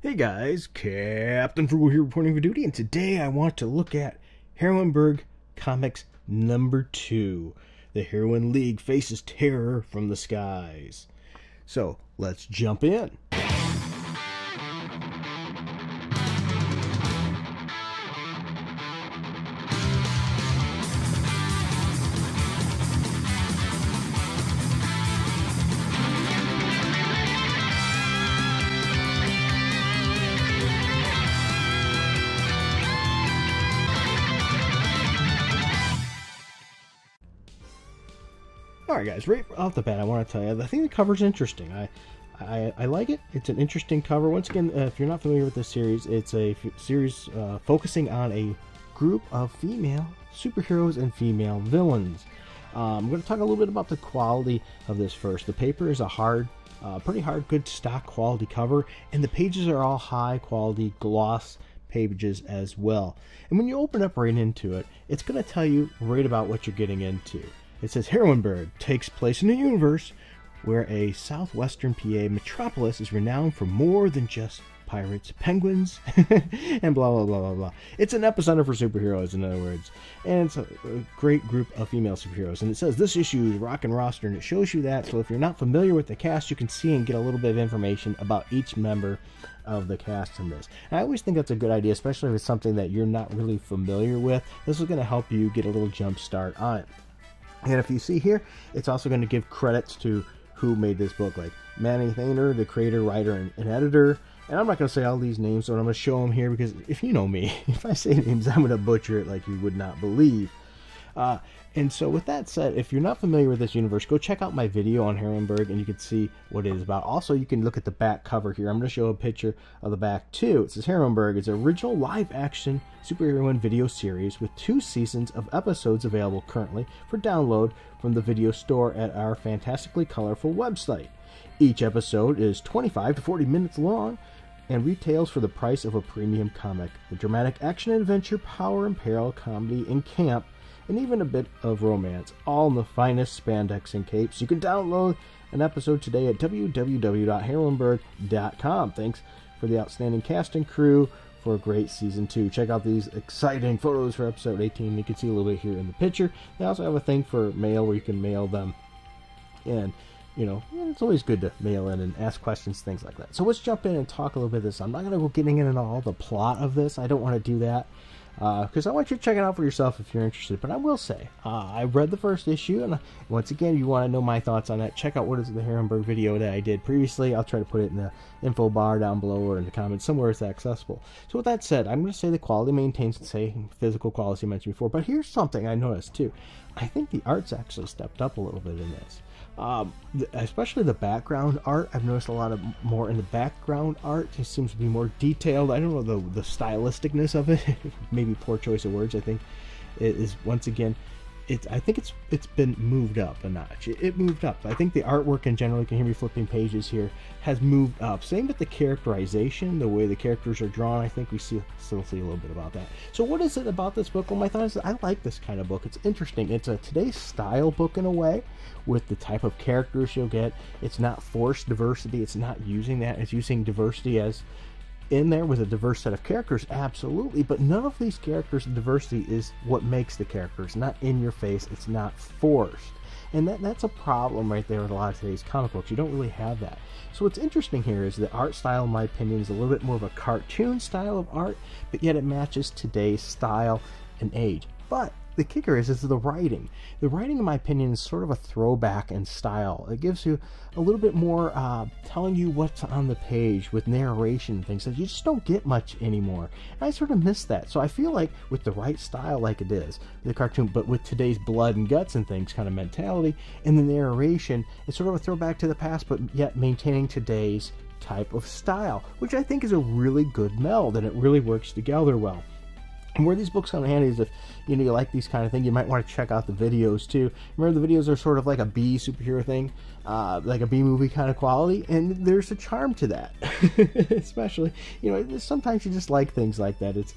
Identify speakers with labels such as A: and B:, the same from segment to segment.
A: Hey guys, Captain Frugal here reporting for duty, and today I want to look at Heroineburgh Comics number 2. The Heroine League faces terror from the skies. So, let's jump in. Alright guys, right off the bat I want to tell you, I think the cover's interesting. I like it. It's an interesting cover. Once again, if you're not familiar with this series, it's a series focusing on a group of female superheroes and female villains. I'm going to talk a little bit about the quality of this first. The paper is a pretty hard, good stock quality cover, and the pages are all high quality gloss pages as well. And when you open up right into it, it's going to tell you right about what you're getting into. It says Heroineburgh takes place in a universe where a southwestern PA metropolis is renowned for more than just pirates, penguins, and blah, blah, blah, blah, blah. It's an epicenter for superheroes, in other words. And it's a great group of female superheroes. And it says this issue is rockin' roster, and it shows you that. So if you're not familiar with the cast, you can see and get a little bit of information about each member of the cast in this. And I always think that's a good idea, especially if it's something that you're not really familiar with. This is going to help you get a little jump start on it. And if you see here, it's also going to give credits to who made this book, like Manny Thainer, the creator, writer, and editor. And I'm not going to say all these names, so I'm going to show them here because if you know me, if I say names, I'm going to butcher it like you would not believe. And so with that said, if you're not familiar with this universe, go check out my video on Heroineburgh and you can see what it is about. Also, you can look at the back cover here. I'm going to show a picture of the back too. It says Heroineburgh is an original live-action superhero video series with 2 seasons of episodes available currently for download from the video store at our fantastically colorful website. Each episode is 25 to 40 minutes long and retails for the price of a premium comic. The dramatic action and adventure, power and peril, comedy and camp, and even a bit of romance, all in the finest spandex and capes. You can download an episode today at www.heroineburgh.com. Thanks for the outstanding cast and crew for a great season 2. Check out these exciting photos for episode 18. You can see a little bit here in the picture. They also have a thing for mail where you can mail them. And, you know, it's always good to mail in and ask questions, things like that. So let's jump in and talk a little bit of this. I'm not going to go getting into all the plot of this. I don't want to do that. Because I want you to check it out for yourself if you're interested. But I will say, I read the first issue, and once again, if you want to know my thoughts on that, check out what is the Heroineburgh video that I did previously. I'll try to put it in the info bar down below or in the comments, somewhere it's accessible. So with that said, I'm going to say the quality maintains the same physical quality I mentioned before. But here's something I noticed too. I think the art's actually stepped up a little bit in this. Especially the background art. I've noticed a lot of more in the background art. It seems to be more detailed. I don't know the stylisticness of it. Maybe poor choice of words. I think it is, once again, I think it's been moved up a notch. It moved up. I think the artwork in general, you can hear me flipping pages here, has moved up. Same with the characterization, the way the characters are drawn. I think we still see a little bit about that. So what is it about this book? Well, my thought is I like this kind of book. It's interesting. It's a today's style book in a way, with the type of characters you'll get. It's not forced diversity. It's not using that. It's using diversity as in there with a diverse set of characters, absolutely, but none of these characters' diversity is what makes the characters. Not in your face. It's not forced. And that's a problem right there with a lot of today's comic books. You don't really have that. So what's interesting here is the art style, in my opinion, is a little bit more of a cartoon style of art, but yet it matches today's style and age. But the kicker is the writing. The writing, in my opinion, is sort of a throwback in style. It gives you a little bit more telling you what's on the page with narration and things that you just don't get much anymore. And I sort of miss that. So I feel like with the right style like it is, the cartoon, but with today's blood and guts and things kind of mentality, and the narration, it's sort of a throwback to the past, but yet maintaining today's type of style, which I think is a really good meld, and it really works together well. And where these books come in handy is if you like these kind of things, you might want to check out the videos too. Remember, the videos are sort of like a B superhero thing, like a B movie kind of quality, and there's a charm to that. Especially, sometimes you just like things like that. It's,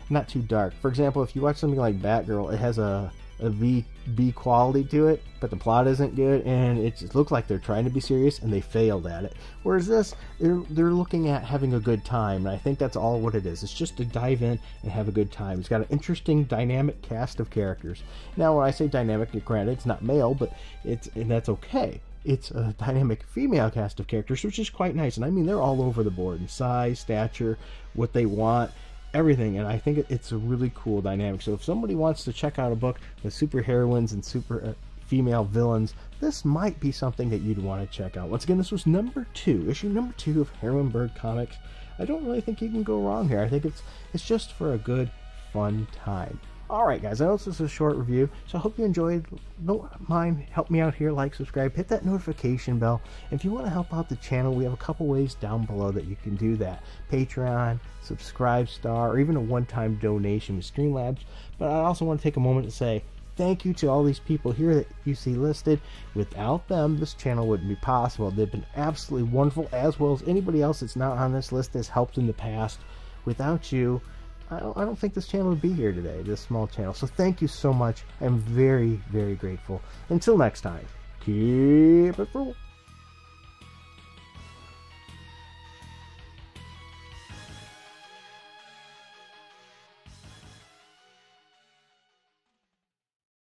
A: not too dark. For example, if you watch something like Batgirl, it has a a B quality to it, but the plot isn't good, and it just looks like they're trying to be serious and they failed at it. Whereas this, they're looking at having a good time, and I think that's all what it is. It's just to dive in and have a good time. It's got an interesting, dynamic cast of characters. Now, when I say dynamic, granted, it's not male, but and that's okay. It's a dynamic female cast of characters, which is quite nice, and I mean, they're all over the board in size, stature, what they want, everything, and I think it's a really cool dynamic. So if somebody wants to check out a book with super heroines and super female villains, this might be something that you'd want to check out. Once again, this was issue number 2 of Heroineburgh Comics. I don't really think you can go wrong here. I think it's just for a good, fun time. Alright guys, I know this is a short review, so I hope you enjoyed. Don't mind, help me out here, like, subscribe, hit that notification bell. If you want to help out the channel, we have a couple ways down below that you can do that. Patreon, Subscribe Star, or even a one-time donation with Streamlabs. But I also want to take a moment to say thank you to all these people here that you see listed. Without them, this channel wouldn't be possible. They've been absolutely wonderful, as well as anybody else that's not on this list that's helped in the past. Without you, I don't think this channel would be here today, this small channel. So thank you so much. I'm very, very grateful. Until next time, keep it frugal.